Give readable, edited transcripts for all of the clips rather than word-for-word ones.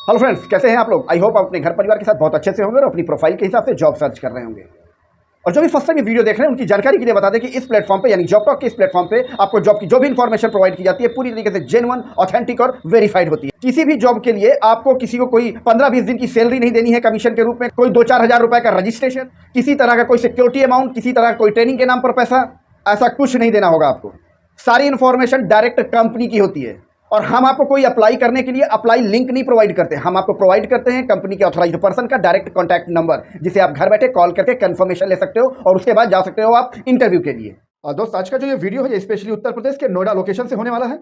Hello friends, कैसे हैं आप लोग। आई होप आप अपने घर परिवार के साथ बहुत अच्छे से होंगे और अपनी प्रोफाइल के हिसाब से जॉब सर्च कर रहे होंगे। और जो भी फर्स्ट टाइम ये वीडियो देख रहे हैं उनकी जानकारी के लिए बता दें कि इस प्लेटफॉर्म पे यानी जॉबटॉक के इस प्लेटफॉर्म पे आपको जॉब की जो भी इन्फॉर्मेशन प्रोवाइड की जाती है पूरी तरीके से जेन्युइन, ऑथेंटिक और वेरीफाइड होती है। किसी भी जॉब के लिए आपको किसी को कोई 15-20 दिन की सैलरी नहीं देनी है कमीशन के रूप में, कोई 2-4 हज़ार रुपए का रजिस्ट्रेशन, किसी तरह का कोई सिक्योरिटी अमाउंट, किसी तरह का कोई ट्रेनिंग के नाम पर पैसा, ऐसा कुछ नहीं देना होगा आपको। सारी इन्फॉर्मेशन डायरेक्ट कंपनी की होती है और हम आपको कोई अप्लाई करने के लिए अप्लाई लिंक नहीं प्रोवाइड करते। हम आपको प्रोवाइड करते हैं कंपनी के ऑथराइज्ड पर्सन का डायरेक्ट कॉन्टैक्ट नंबर, जिसे आप घर बैठे कॉल करके कंफर्मेशन ले सकते हो और उसके बाद जा सकते हो आप इंटरव्यू के लिए। और दोस्त, आज का जो ये वीडियो है ये स्पेशली उत्तर प्रदेश के नोएडा लोकेशन से होने वाला है,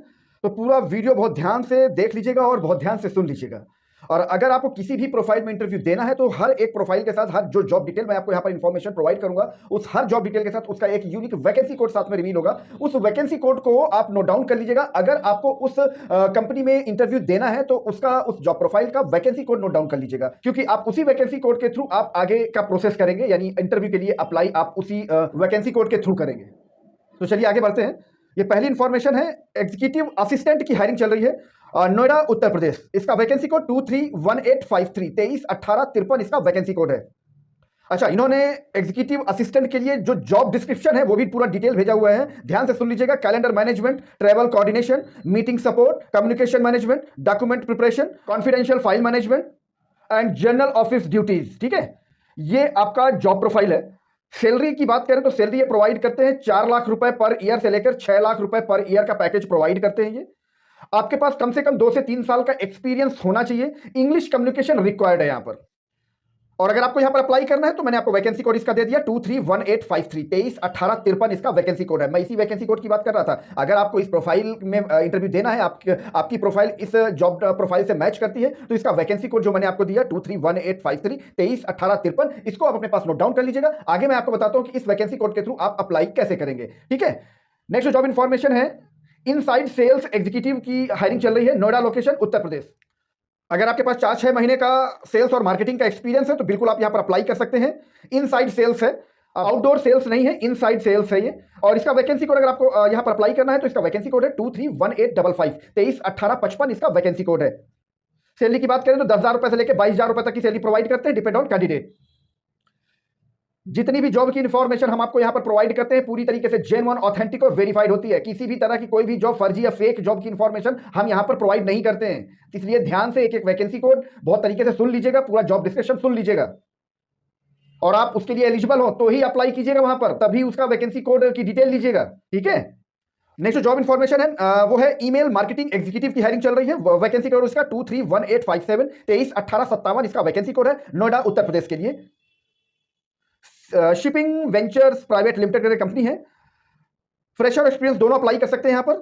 तो पूरा वीडियो बहुत ध्यान से देख लीजिएगा और बहुत ध्यान से सुन लीजिएगा। और अगर आपको किसी भी प्रोफाइल में इंटरव्यू देना है तो हर एक प्रोफाइल के साथ हर जो जॉब डिटेल मैं आपको यहाँ पर इंफॉर्मेशन प्रोवाइड करूंगा, उस हर जॉब डिटेल के साथ उसका एक यूनिक वैकेंसी कोड साथ में रिवील होगा। उस वैकेंसी कोड को आप नोट डाउन कर लीजिएगा। अगर आपको उस कंपनी में इंटरव्यू देना है तो उसका उस जॉब प्रोफाइल का वैकेंसी कोड नोट डाउन कर लीजिएगा, क्योंकि आप उसी वैकेंसी कोड के थ्रू आप आगे का प्रोसेस करेंगे, यानी इंटरव्यू के लिए अप्लाई आप उसी वैकेंसी कोड के थ्रू करेंगे। तो चलिए आगे बढ़ते हैं। ये पहली इंफॉर्मेशन है, एग्जीक्यूटिव असिस्टेंट की हायरिंग चल रही है नोएडा उत्तर प्रदेश। इसका वैकेंसी कोड 231853 231853 इसका वैकेंसी कोड है। अच्छा, इन्होंने एग्जीक्यूटिव असिस्टेंट के लिए जो जॉब डिस्क्रिप्शन है वो भी पूरा डिटेल भेजा हुआ है, ध्यान से सुन लीजिएगा। Calendar management, travel coordination, meeting support, communication management, document preparation, confidential file management and general office duties. ठीक है, ये आपका जॉब प्रोफाइल है। सैलरी की बात करें तो सैलरी ये प्रोवाइड करते हैं 4 लाख रुपए पर ईयर से लेकर 6 लाख रुपए पर ईयर का पैकेज प्रोवाइड करते हैं। ये आपके पास कम से कम 2 से 3 साल का एक्सपीरियंस होना चाहिए। इंग्लिश कम्युनिकेशन रिक्वायर्ड है यहां पर। और अगर आपको यहां पर अप्लाई करना है तो मैंने आपको वैकेंसी कोड इसका दे दिया 231853 231853 इसका वैकेंसी कोड है। मैं इसी वैकेंसी कोड की बात कर रहा था। अगर आपको इस प्रोफाइल में इंटरव्यू देना है, आपकी प्रोफाइल इस जॉब प्रोफाइल से मैच करती है, तो इसका वैकेंसी कोड जो मैंने आपको दिया 231853 231853 इसको आप अपने पास नोट डाउन कर लीजिएगा। आगे मैं आपको बताता हूं कि इस वैकेंसी कोड के थ्रू आप अप्लाई कैसे करेंगे। ठीक है, नेक्स्ट जॉब इंफॉर्मेशन है, इनसाइड सेल्स एग्जीक्यूटिव की हायरिंग चल रही है नोएडा लोकेशन उत्तर प्रदेश। अगर आपके पास 4-6 महीने का सेल्स और मार्केटिंग का एक्सपीरियंस है तो बिल्कुल आप यहां पर अप्लाई कर सकते हैं। इनसाइड सेल्स है, आउटडोर सेल्स नहीं है, इनसाइड सेल्स है ये। और इसका वैकेंसी कोड अगर आपको यहां पर अप्लाई करना है तो इसका वैकेंसी कोड है 231855 231855 इसका वैकेंसी कोड है। सैलरी की बात करें तो 10,000 रुपए से लेकर 22,000 रुपए तक की सैलरी प्रोवाइड करते हैं, डिपेंड ऑन कैंडिडेट। जितनी भी जॉब की इंफॉर्मेशन हम आपको यहां पर प्रोवाइड करते हैं पूरी तरीके से जेन्युइन, ऑथेंटिक और वेरीफाइड होती है। किसी भी तरह की कोई भी जॉब फर्जी या फेक जॉब की इंफॉर्मेशन हम यहां पर प्रोवाइड नहीं करते हैं। इसलिए ध्यान से एक एक वैकेंसी कोड बहुत तरीके से सुन लीजिएगा, पूरा जॉब डिस्क्रिप्शन सुन लीजिएगा और आप उसके लिए एलिजिबल हो तो ही अप्लाई कीजिएगा वहां पर, तभी उसका वैकेंसी कोड की डिटेल लीजिएगा। ठीक है, नेक्स्ट जॉब इंफॉर्मेशन है वो है ईमेल मार्केटिंग एग्जीक्यूटिव की हायरिंग चल रही है। वैकेंसी कोड इसका 231857 231857 इसका वैकेंसी कोड है नोएडा उत्तर प्रदेश के लिए। Shipping ventures private limited company है। फ्रेशर और एक्सपीरियंस दोनों अप्लाई कर सकते हैं यहां पर।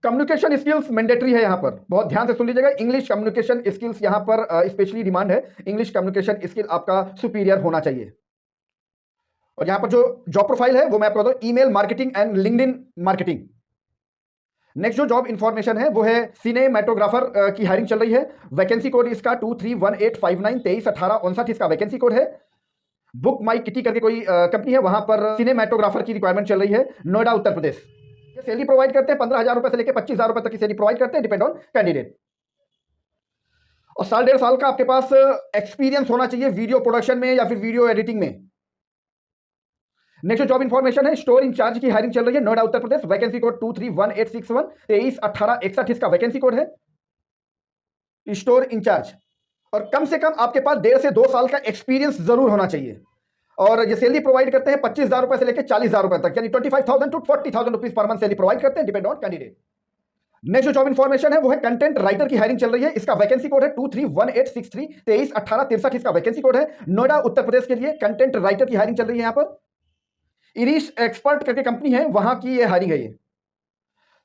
कम्युनिकेशन स्किल्स मैंडेटरी है यहां पर, बहुत ध्यान से सुन लीजिएगा। इंग्लिश कम्युनिकेशन स्किल्स यहां पर स्पेशली डिमांड है। इंग्लिश कम्युनिकेशन स्किल आपका सुपीरियर होना चाहिए। और यहां पर जो जॉब प्रोफाइल है वो मैं आपको बताऊं, email marketing and LinkedIn marketing. Next जो जॉब इंफॉर्मेशन है वो है सिनेमेटोग्राफर की हायरिंग चल रही है। वैकेंसी कोड इसका 231859 231859 इसका वैकेंसी कोड है। बुक माई किटी करके कोई कंपनी है, वहां पर सिनेमेटोग्राफर की रिक्वायरमेंट चल रही है नोएडा उत्तर प्रदेश। ये सैलरी प्रोवाइड करते हैं 15,000 रुपए से लेकर 25,000 रुपए तक की सैलरी प्रोवाइड करते हैं, डिपेंड ऑन कैंडिडेट। और 1.5 साल का आपके पास एक्सपीरियंस होना चाहिए वीडियो प्रोडक्शन में या फिर वीडियो एडिटिंग में। नेक्स्ट जॉब इंफॉर्मेशन है, स्टोर इंचार्ज की हायरिंग चल रही है नोएडा उत्तर प्रदेश। वैकेंसी कोड 231861 231861 इसका वैकेंसी कोड है, स्टोर इंचार्ज। और कम से कम आपके पास 1.5 से 2 साल का एक्सपीरियंस जरूर होना चाहिए। और ये सैलरी प्रोवाइड करते हैं 25,000 रुपए से लेकर 40,000 रुपए तक, यानी 25,000 to 40,000 rupees per month salary provide करते हैं, depend on candidate. Next job information है वो है कंटेंट राइटर की हायरिंग चल रही है। इसका वैकेंसी कोड है 231863 231863 इसका वैकेंसी कोड है नोएडा उत्तर प्रदेश के लिए। कंटेंट राइटर की हायरिंग चल रही है यहां पर। इरिश एक्सपर्ट करके कंपनी है, वहां की ये हायरिंग है। ये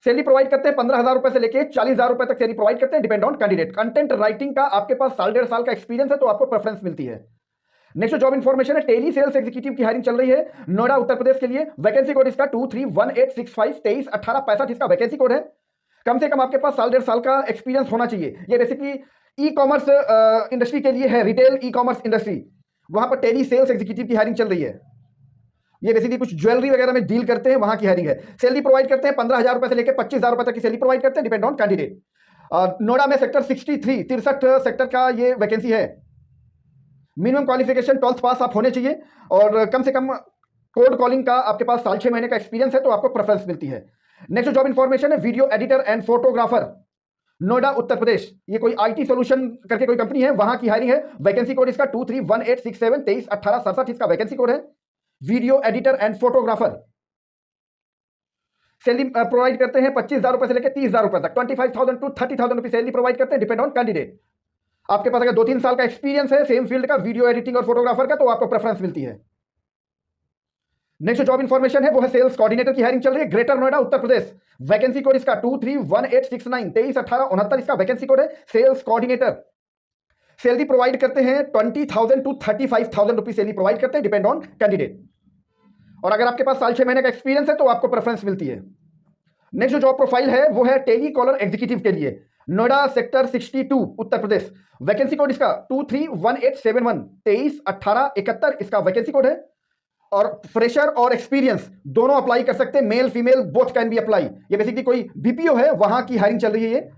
सैलरी प्रोवाइड करते हैं 15,000 रुपए से लेकर 40,000 रुपए तक सैलरी प्रोवाइड करते हैं, depend on candidate. Content writing का आपके पास 1.5 साल का एक्सपीरियंस है तो आपको प्रेफरेंस मिलती है। नेक्स्ट जॉब इंफॉर्मेशन है, टेली सेल्स एग्जीक्यूटिव की हायरिंग चल रही है नोएडा उत्तर प्रदेश के लिए। वैकेंसी कोड इसका 231865 231865 इसका वैकेंसी कोड है। कम से कम आपके पास 1.5 साल का एक्सपीरियंस होना चाहिए। ये बेसिकली ई कॉमर्स इंडस्ट्री के लिए है, रिटेल ई कॉमर्स इंडस्ट्री, वहां पर टेली सेल्स एग्जीक्यूटिव की हायरिंग चल रही है। ये बेसिकली कुछ ज्वेलरी वगैरह में डील करते हैं, वहां की हायरिंग है। सैलरी प्रोवाइड करते हैं 15,000 रुपए से लेकर 25,000 रुपए तक की सैलरी प्रोवाइड करते हैं, डिपेंड ऑन कैंडिडेट। नोएडा में सेक्टर 63 सेक्टर का ये वैकेंसी है। मिनिमम क्वालिफिकेशन 12th पास आप होने चाहिए और कम से कम कोड कॉलिंग का आपके पास 6.5 महीने का एक्सपीरियंस है तो आपको प्रेफरेंस मिलती है। नेक्स्ट जॉब इन्फॉर्मेशन है video editor and photographer, Noida Uttar Pradesh. ये कोई आईटी सॉल्यूशन करके कोई कंपनी है, वहां की हायरिंग है। वैकेंसी कोड इसका 231867 231867 इसका वैकेंसी कोड है। Video editor and photographer. Salary provide करते हैं 25,000 रुपए से लेकर 30,000 रुपए तक, 25,000 टू 30,000 रुपए सैलरी प्रोवाइड करते हैं, डिपेंड ऑन कैंडिडेट। आपके पास अगर 2-3 साल का एक्सपीरियंस है सेम फील्ड का, वीडियो एडिटिंग और फोटोग्राफर का, तो आपको प्रेफरेंस मिलती है। नेक्स्ट जॉब इन्फॉर्मेशन है वो है सेल्स कोऑर्डिनेटर की हायरिंग चल रही है, greater Noida Uttar Pradesh. Vacancy code इसका 231869 231869 इसका वैकेंसी कोड है। Sales coordinator. सैलरी प्रोवाइड करते हैं 20,000 टू 35,000 रुपीज सैलरी प्रोवाइड करते हैं, डिपेंड ऑन कैंडिडेट। और अगर आपके पास 6.5 महीने का एक्सपीरियंस है तो आपको प्रेफरेंस मिलती है। नेक्स्ट जो जॉब प्रोफाइल है वो है टेली कॉलर एग्जीक्यूटिव के लिए, Noida sector 62 Uttar Pradesh. Vacancy code इसका 231871 231871 इसका वैकेंसी कोड है। और फ्रेशर और एक्सपीरियंस दोनों अप्लाई कर सकते हैं, male female both can be apply. ये बेसिकली कोई बीपीओ है, वहां की हायरिंग चल रही है ये।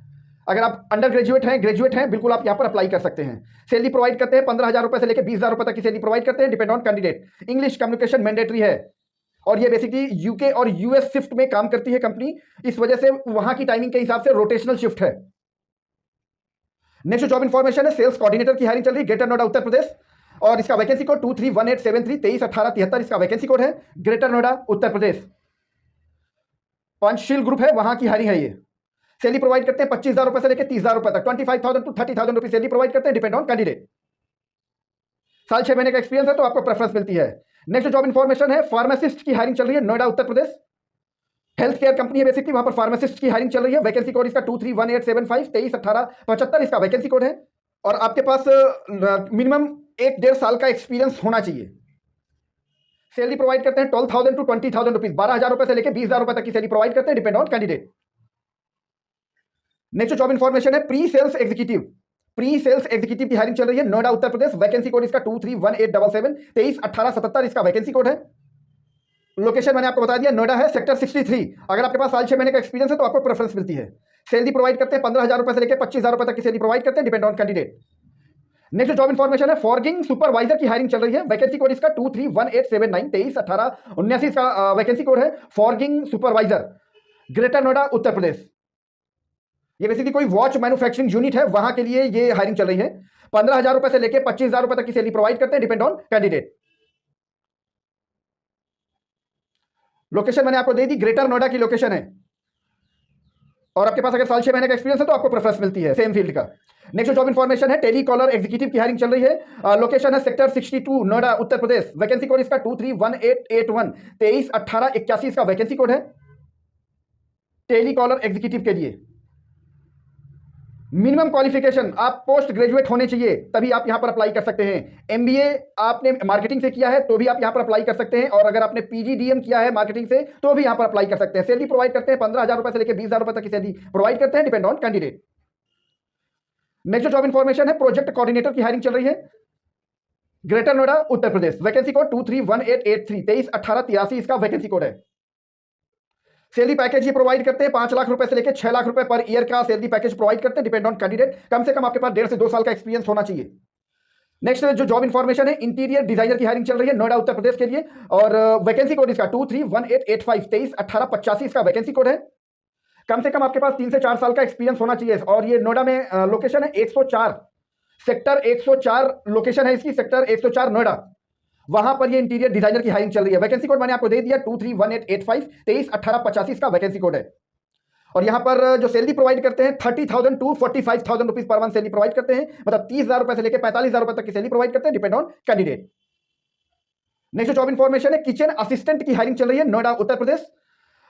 अगर आप अंडर ग्रेजुएट हैं, ग्रेजुएट हैं, बिल्कुल आप यहां पर अप्लाई कर सकते हैं। सैलरी प्रोवाइड करते हैं 15,000 रुपए से लेकर 20,000 रुपए तक की सैलरी प्रोवाइड करते हैं, depend on candidate. English communication mandatory है और ये बेसिकली यूके और यूएस शिफ्ट में काम करती है कंपनी, इस वजह से वहां की टाइमिंग के हिसाब से रोटेशनल शिफ्ट है। नेक्स्ट जॉब इन्फॉर्मेशन है सेल्स कोऑर्डिनेटर की हायरिंग चल रही है, ग्रेटर नोएडा उत्तर प्रदेश। और इसका वैकेंसी कोड 231873 231873 इसका वैकेंसी कोड है, ग्रेटर नोएडा उत्तर प्रदेश। पंचशील ग्रुप है, वहां की हायरिंग है ये। सैलरी प्रोवाइड करते हैं 25,000 रुपए से लेकर 30,000 रुपए तक, 25,000 टू 30,000 रुपीज सैलरी प्रोवाइड करते हैं, डिपेंड ऑन कैंडिडेट। 6.5 महीने का एक्सपीरियंस है तो आपको प्रेफरेंस मिलती है। नेक्स्ट जॉब इन्फॉर्मेशन है फार्मासिस्ट की हायरिंग चल रही है, नोएडा उत्तर प्रदेश। हेल्थ केयर कंपनी है बेसिकली, वहां पर फार्मासिस्ट की हायरिंग चल रही है। वैकेंसी कोड इसका 231875 231875 इसका वैकेंसी कोड है। और आपके पास मिनिमम 1-1.5 साल का एक्सपीरियंस होना चाहिए। सैलरी प्रोवाइड करते हैं 12,000 टू 20,000 रुपीज, 12,000 रुपए से लेकर 20,000 रुपए तक की सैलरी प्रोवाइड करते हैं, depend on candidate. Next job information है pre sales executive. Pre sales executive की हायरिंग चल रही है, नोएडा उत्तर प्रदेश। वैकेंसी कोड इसका 231877 231877 इसका वैकेंसी कोड है। लोकेशन मैंने आपको बता दिया, नोएडा है, सेक्टर 63। अगर आपके पास 6.5 महीने का एक्सपीरियंस है तो आपको प्रेफरेंस मिलती है। सैलरी प्रोवाइड करते हैं 15,000 रुपए से लेकर 25,000 रुपए तक की सैलरी प्रोवाइड करते हैं, depend on candidate. Next job information है फॉर्गिंग सुपरवाइजर की हायरिंग चल रही है। वैकेंसी कोड इसका 231879 231879 इसका वैकेंसी कोड है। फॉर्गिंग सुपरवाइजर, ग्रेटर नोएडा उत्तर प्रदेश। ये बेसिकली कोई वॉच मैन्युफैक्चरिंग यूनिट है, वहां के लिए ये हायरिंग चल रही है। 15,000 रुपए से लेकर 25,000 रुपए तक की सैलरी प्रोवाइड करते हैं, डिपेंड ऑन कैंडिडेट। लोकेशन मैंने आपको दे दी, ग्रेटर नोएडा की लोकेशन है। और आपके पास अगर 6.5 महीने का एक्सपीरियंस है तो आपको प्रेफरेंस मिलती है सेम फील्ड का। नेक्स्ट जॉब इन्फॉर्मेशन है टेली कॉलर एग्जीक्यूटिव की हायरिंग चल रही है। लोकेशन है sector 62 Noida Uttar Pradesh. Vacancy code इसका 231881 231881 इसका वैकेंसी कोड है, टेली कॉलर एग्जीक्यूटिव के लिए। मिनिमम क्वालिफिकेशन आप पोस्ट ग्रेजुएट होने चाहिए, तभी आप यहां पर अप्लाई कर सकते हैं। एमबीए आपने मार्केटिंग से किया है तो भी आप यहां पर अप्लाई कर सकते हैं, और अगर आपने पीजीडीएम किया है मार्केटिंग से तो भी यहां पर अप्लाई कर सकते हैं। सैलरी प्रोवाइड करते हैं 15,000 रुपए से लेकर 20,000 रुपए तक की सैलरी प्रोवाइड करते हैं, depend on candidate. Next job information है प्रोजेक्ट कोऑर्डिनेटर की हायरिंग चल रही है, greater Noida Uttar Pradesh. Vacancy code 231883 231883 इसका वैकेंसी कोड है। सैलरी पैकेज ये प्रोवाइड करते हैं 5 लाख रुपए से लेकर 6 लाख रुपए पर ईयर का सैलरी पैकेज प्रोवाइड करते हैं, डिपेंड ऑन कैंडिडेट। कम से कम आपके पास 1.5 से 2 साल का एक्सपीरियंस होना चाहिए। नेक्स्ट जो जॉब इन्फॉर्मेशन है इंटीरियर डिजाइनर की हायरिंग चल रही है, नोएडा उत्तर प्रदेश के लिए। और वैकेंसी कोड इसका 231885 231885 इसका वैकेंसी कोड है। कम से कम आपके पास 3 से 4 साल का एक्सपीरियंस होना चाहिए। और ये नोएडा में लोकेशन है 104 सेक्टर 104 लोकेशन है इसकी, सेक्टर 104 नोएडा। वहां पर ये इंटीरियर डिजाइनर की हायरिंग चल रही है। वैकेंसी कोड मैंने आपको दे दिया 231885 231885 इसका वैकेंसी कोड है। और यहां पर जो सैलरी प्रोवाइड करते हैं 30,000 to 45,000 rupees per month salary provide करते हैं, मतलब 30,000 रुपए से लेकर 45,000 रुपए तक की सैलरी प्रोवाइड करते हैं, depend on candidate. Next job information है किचन असिस्टेंट की हायरिंग चल रही है, नोएडा उत्तर प्रदेश।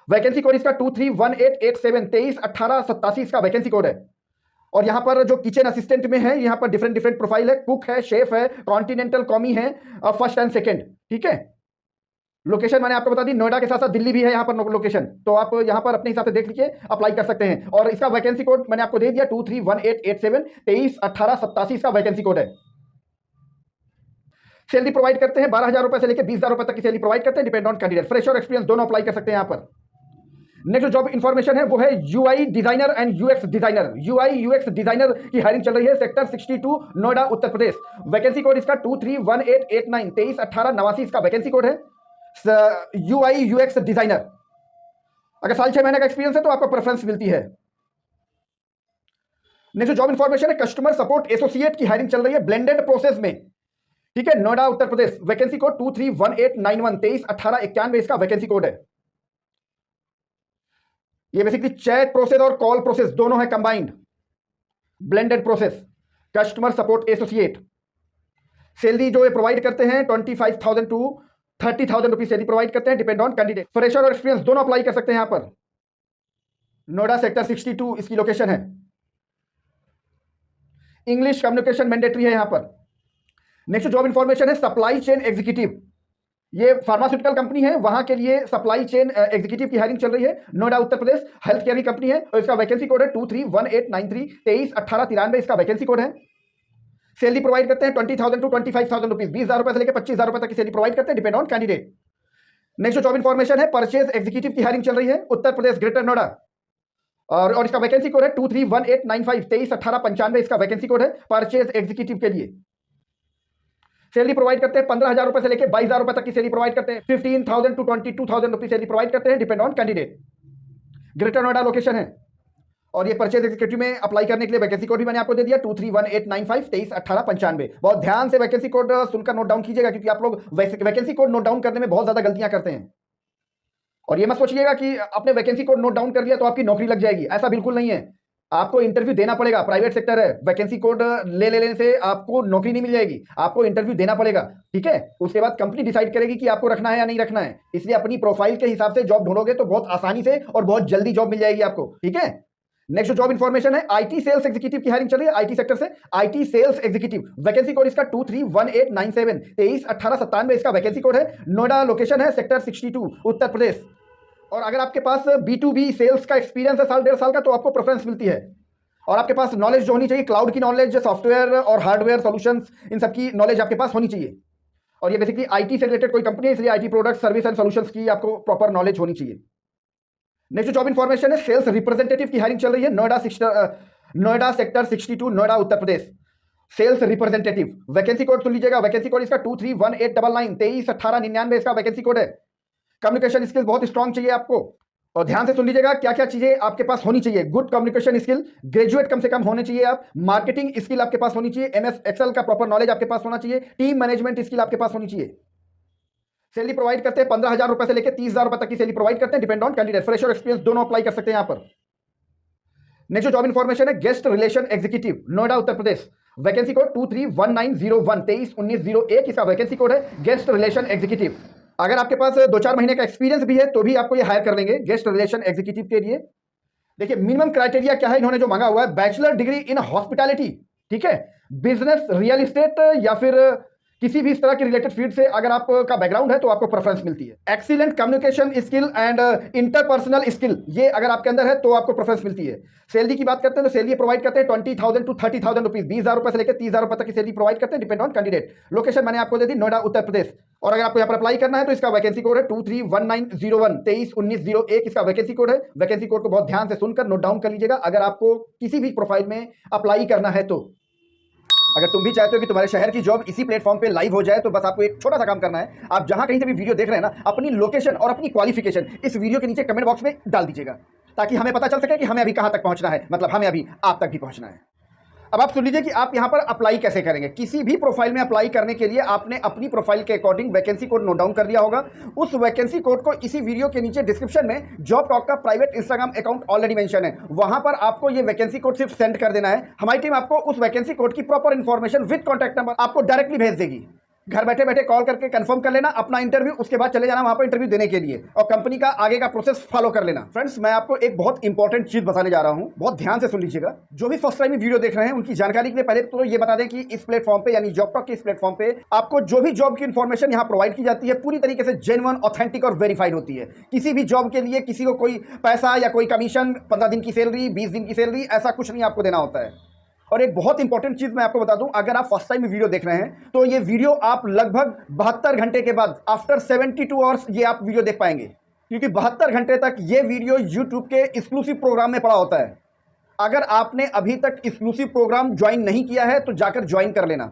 वैकेंसी कोड इसका 231887 231887 इसका वैकेंसी कोड है। और यहां पर जो किचन असिस्टेंट में है, यहां पर डिफरेंट प्रोफाइल है, कुक है, शेफ है, कॉन्टिनेंटल कॉमी है, और फर्स्ट एंड सेकंड, ठीक है। लोकेशन मैंने आपको बता दी, नोएडा के साथ साथ दिल्ली भी है यहां पर लोकेशन, तो आप यहां पर अपने हिसाब से देख लीजिए, अप्लाई कर सकते हैं। और इसका वैकेंसी कोड मैंने आपको दे दिया 231887 231887 इसका वैकेंसी कोड है। सैलरी प्रोवाइड करते हैं 12,000 रुपए से लेकर 20,000 रुपए तक की सैलरी प्रोवाइड करते हैं, डिपेंड ऑन कैंडिडेट। फ्रेश और एक्सपीरियंस दोनों अप्लाई कर सकते हैं यहां पर। नेक्स्ट जो जॉब इन्फॉर्मेशन है वो है UI designer and UX designer. UI UX designer की हायरिंग चल रही है sector 62 Noida Uttar Pradesh. Vacancy code इसका 231889 231889 इसका वैकेंसी कोड है। यूआई यूएक्स डिजाइनर, अगर साल 6 महीने का एक्सपीरियंस है तो आपको प्रेफरेंस मिलती है। नेक्स्ट जॉब इन्फॉर्मेशन है कस्टमर सपोर्ट एसोसिएट की हायरिंग चल रही है ब्लेंडेड प्रोसेस में, ठीक है, नोएडा उत्तर प्रदेश। वैकेंसी कोड 231891 231891 इसका वैकेंसी कोड है। ये बेसिकली चैट प्रोसेस और कॉल प्रोसेस दोनों है combined, blended process, customer support associate. Salary जो ये प्रोवाइड करते हैं 25,000 टू 30,000 रुपीज सैलरी प्रोवाइड करते हैं, डिपेंड ऑन कैंडिडेट। फ्रेशर और एक्सपीरियंस दोनों अप्लाई कर सकते हैं यहां पर। नोएडा सेक्टर 62 इसकी लोकेशन है। इंग्लिश कम्युनिकेशन मैंडेटरी है यहां पर। नेक्स्ट जॉब इंफॉर्मेशन है सप्लाई चेन एग्जीक्यूटिव। ये फार्मास्यूटिकल कंपनी है, वहां के लिए सप्लाई चेन एग्जीक्यूटिव की हायरिंग चल रही है नोएडा उत्तर प्रदेश। हेल्थ केयर की कंपनी है और इसका वैकेंसी कोड है 231893 231893 इसका वैकेंसी कोड है। सैलरी प्रोवाइड करते हैं 20,000 टू 25,000 रुपीज, 20,000 रुपए से लेकर 25,000 रुपए तक की सैलरी प्रोवाइड करते हैं, depend on candidate. Next job information है परचेज एग्जीक्यूटिव की हायरिंग चल रही है उत्तर प्रदेश ग्रेटर नोएडा और इसका वैकेंसी कोड है 231895 231895 इसका वैकेंसी कोड है परचेज एग्जीक्यूटिव के लिए। सैलरी प्रोवाइड करते हैं 15,000 रुपए से लेकर 22,000 रुपए तक की सैलरी प्रोवाइड करते हैं, 15,000 टू 22,000 रुपीज सैलरी प्रोवाइड करते हैं, depend on candidate. Greater Noida location है और ये परचेज एग्जीक्यूटिव में अप्लाई करने के लिए वैकेंसी कोड भी मैंने आपको दे दिया 231895 231895। बहुत ध्यान से वैकेंसी कोड सुनकर नोट डाउन कीजिएगा, क्योंकि आप लोग वैकेंसी कोड नोट डाउन करने में बहुत ज्यादा गलतियां करते हैं। और ये मत सोचिएगा कि आपने वैकेंसी कोड नोट डाउन कर लिया तो आपकी नौकरी लग जाएगी, ऐसा बिल्कुल नहीं है। आपको इंटरव्यू देना पड़ेगा, प्राइवेट सेक्टर है, वैकेंसी कोड ले लेने से आपको नौकरी नहीं मिल जाएगी, आपको इंटरव्यू देना पड़ेगा, ठीक है। उसके बाद कंपनी डिसाइड करेगी कि आपको रखना है या नहीं रखना है, इसलिए अपनी प्रोफाइल के हिसाब से जॉब ढूंढोगे तो बहुत आसानी से और बहुत जल्दी जॉब मिल जाएगी आपको, ठीक है। नेक्स्ट जॉब इन्फॉर्मेशन है आईटी सेल्स एग्जीक्यूटिव की हायरिंग चल रही है आईटी सेक्टर से। IT sales executive vacancy code इसका 231897 231897 इसका वैकेंसी कोड है। नोएडा लोकेशन है सेक्टर 62 उत्तर प्रदेश। और अगर आपके पास B2B सेल्स का एक्सपीरियंस है साल 1.5 साल का तो आपको प्रेफरेंस मिलती है। और आपके पास नॉलेज जो होनी चाहिए, क्लाउड की नॉलेज, सॉफ्टवेयर और हार्डवेयर सॉल्यूशंस, इन सब की नॉलेज आपके पास होनी चाहिए। और ये बेसिकली आईटी से रिलेटेड कोई कंपनी है, इसलिए IT product service and solutions की आपको प्रॉपर नॉलेज होनी चाहिए। नेक्स्ट जॉब इन्फॉर्मेशन है सेल्स रिप्रेजेंटेटिव की हायरिंग चल रही है नोएडा सेक्टर 62 नोएडा उत्तर प्रदेश। सेल्स रिप्रेजेंटेटिव वैकेंसी कोड सुन लीजिएगा, वैकेंसी कोड इसका 231899 231899 इसका वैकेंसी कोड है। कम्युनिकेशन स्किल्स बहुत स्ट्रांग चाहिए आपको, और ध्यान से सुन लीजिएगा क्या क्या चीजें आपके पास होनी चाहिए। गुड कम्युनिकेशन स्किल, ग्रेजुएट कम से कम होने चाहिए आप, मार्केटिंग स्किल आपके पास होनी चाहिए, MS एक्सेल का प्रॉपर नॉलेज आपके पास होना चाहिए, टीम मैनेजमेंट स्किल आपके पास होनी चाहिए। सैलरी प्रोवाइड करते हैं 15,000 रुपए से लेकर 30,000 रुपए तक की सैलरी प्रोवाइड करते हैं, डिपेंड ऑन कैंडिडेट। फ्रेश और एक्सपीरियंस दोनों अप्लाई कर सकते हैं यहां पर। नेक्स्ट जॉब इन्फॉर्मेशन है guest relation executive Noida Uttar Pradesh. Vacancy code 231901 231901 इसका वैकेंसी कोड है गेस्ट रिलेशन एग्जीक्यूटिव। अगर आपके पास 2-4 महीने का एक्सपीरियंस भी है तो भी आपको ये हायर कर लेंगे गेस्ट रिलेशन एग्जीक्यूटिव के लिए। देखिए मिनिमम क्राइटेरिया क्या है इन्होंने जो मांगा हुआ है, बैचलर डिग्री इन हॉस्पिटैलिटी, ठीक है, बिजनेस, रियल एस्टेट या फिर किसी भी इस तरह के रिलेटेड फील्ड से अगर आपका बैकग्राउंड है तो आपको प्रेफरेंस मिलती है। Excellent communication skill and interpersonal skill, ये अगर आपके अंदर है तो आपको प्रेफरेंस मिलती है। सैलरी की बात करते हैं तो सैलरी प्रोवाइड करते हैं 20,000 टू 30,000 रुपीज, 20,000 रुपए से लेकर 30,000 रुपए तक की सैलरी प्रोवाइड करते हैं, डिपेंड ऑन कैंडिडेट। लोकेशन मैंने आपको दे दी नोएडा उत्तर प्रदेश। और अगर आपको यहाँ पर अप्लाई करना है तो इसका वैकेंसी कोड है 231901 231901 इसका वैकेंसी कोड है। वैकेंसी कोड को बहुत ध्यान से सुनकर नोट डाउन कर लीजिएगा अगर आपको किसी भी प्रोफाइल में अप्लाई करना है तो। अगर तुम भी चाहते हो कि तुम्हारे शहर की जॉब इसी प्लेटफॉर्म पे लाइव हो जाए तो बस आपको एक छोटा सा काम करना है। आप जहां कहीं से भी वीडियो देख रहे हैं ना, अपनी लोकेशन और अपनी क्वालिफिकेशन इस वीडियो के नीचे कमेंट बॉक्स में डाल दीजिएगा, ताकि हमें पता चल सके कि हमें अभी कहां तक पहुंचना है, मतलब हमें अभी आप तक भी पहुंचना है। अब आप सुन लीजिए कि आप यहां पर अप्लाई कैसे करेंगे। किसी भी प्रोफाइल में अप्लाई करने के लिए आपने अपनी प्रोफाइल के according vacancy code note down कर दिया होगा। उस वैकेंसी कोड को इसी वीडियो के नीचे डिस्क्रिप्शन में जॉब टॉक का private Instagram account already mention है, वहां पर आपको ये वैकेंसी कोड सिर्फ सेंड कर देना है। हमारी टीम आपको उस वैकेंसी कोड की proper information with contact number आपको डायरेक्टली भेज देगी। घर बैठे बैठे कॉल करके कंफर्म कर लेना अपना इंटरव्यू, उसके बाद चले जाना वहां पर इंटरव्यू देने के लिए और कंपनी का आगे का प्रोसेस फॉलो कर लेना। फ्रेंड्स, मैं आपको एक बहुत इंपॉर्टेंट चीज बताने जा रहा हूं, बहुत ध्यान से सुन लीजिएगा। जो भी फर्स्ट टाइम वीडियो देख रहे हैं उनकी जानकारी के लिए पहले तो ये बता दें कि इस प्लेटफॉर्म पे यानी जॉब टॉक के इस प्लेटफॉर्म पे आपको जो भी जॉब की इंफॉर्मेशन यहाँ प्रोवाइड की जाती है पूरी तरीके से जेन्युइन, ऑथेंटिक और वेरीफाइड होती है। किसी भी जॉब के लिए किसी को कोई पैसा या कोई कमीशन, 15 दिन की सैलरी, 20 दिन की सैलरी, ऐसा कुछ नहीं आपको देना होता है। और एक बहुत इंपॉर्टेंट चीज मैं आपको बता दूं, अगर आप फर्स्ट टाइम वीडियो देख रहे हैं तो ये वीडियो आप लगभग 72 घंटे के बाद आफ्टर 72 आवर्स ये आप वीडियो देख पाएंगे। क्योंकि 72 घंटे तक ये वीडियो यूट्यूब के एक्सक्लूसिव प्रोग्राम में पड़ा होता है। अगर आपने अभी तक एक्सक्लूसिव प्रोग्राम ज्वाइन नहीं किया है तो जाकर ज्वाइन कर लेना।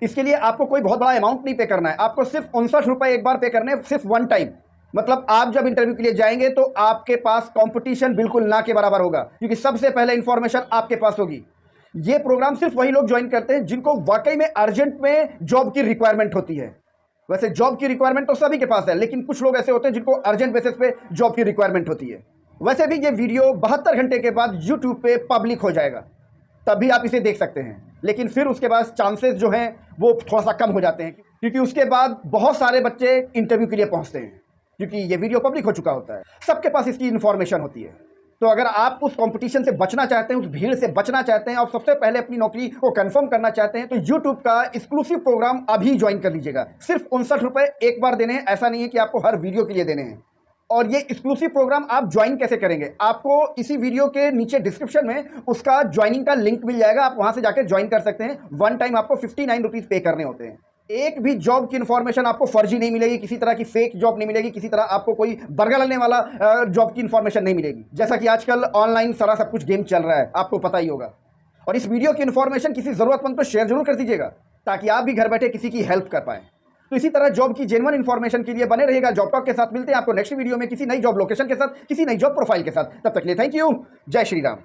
इसके लिए आपको कोई बहुत बड़ा अमाउंट नहीं पे करना है, आपको सिर्फ 59 रुपये एक बार पे करने हैं, सिर्फ वन टाइम। मतलब आप जब इंटरव्यू के लिए जाएंगे तो आपके पास कंपटीशन बिल्कुल ना के बराबर होगा, क्योंकि सबसे पहले इंफॉर्मेशन आपके पास होगी। ये प्रोग्राम सिर्फ वही लोग ज्वाइन करते हैं जिनको वाकई में अर्जेंट में जॉब की रिक्वायरमेंट होती है। वैसे जॉब की रिक्वायरमेंट तो सभी के पास है, लेकिन कुछ लोग ऐसे होते हैं जिनको अर्जेंट बेसिस पे जॉब की रिक्वायरमेंट होती है। वैसे भी ये वीडियो 72 घंटे के बाद यूट्यूब पे पब्लिक हो जाएगा, तभी आप इसे देख सकते हैं। लेकिन फिर उसके बाद चांसेस जो हैं वो थोड़ा सा कम हो जाते हैं, क्योंकि उसके बाद बहुत सारे बच्चे इंटरव्यू के लिए पहुंचते हैं, क्योंकि ये वीडियो पब्लिक हो चुका होता है, सबके पास इसकी इन्फॉर्मेशन होती है। तो अगर आप उस कंपटीशन से बचना चाहते हैं, उस भीड़ से बचना चाहते हैं और सबसे पहले अपनी नौकरी को कंफर्म करना चाहते हैं, तो यूट्यूब का एक्सक्लूसिव प्रोग्राम अभी ज्वाइन कर लीजिएगा। सिर्फ 59 रुपये एक बार देने हैं, ऐसा नहीं है कि आपको हर वीडियो के लिए देने हैं। और ये एक्सक्लूसिव प्रोग्राम आप ज्वाइन कैसे करेंगे, आपको इसी वीडियो के नीचे डिस्क्रिप्शन में उसका ज्वाइनिंग का लिंक मिल जाएगा, आप वहां से जाकर ज्वाइन कर सकते हैं। वन टाइम आपको 59 रुपीज़ पे करने होते हैं। एक भी जॉब की इन्फॉर्मेशन आपको फर्जी नहीं मिलेगी, किसी तरह की फेक जॉब नहीं मिलेगी, किसी तरह आपको कोई बर्गर लगने वाला जॉब की इन्फॉर्मेशन नहीं मिलेगी। जैसा कि आजकल ऑनलाइन सारा सब कुछ गेम चल रहा है, आपको पता ही होगा। और इस वीडियो की इन्फॉर्मेशन किसी ज़रूरतमंद को शेयर जरूर कर दीजिएगा, ताकि आप भी घर बैठे किसी की हेल्प कर पाएँ। तो इसी तरह जॉब की जेन्युइन इन्फॉर्मेशन के लिए बने रहिएगा जॉब टॉक के साथ। मिलते हैं आपको नेक्स्ट वीडियो में किसी नई जॉब लोकेशन के साथ, किसी नई जॉब प्रोफाइल के साथ। तब तक के लिए थैंक यू। जय श्री राम।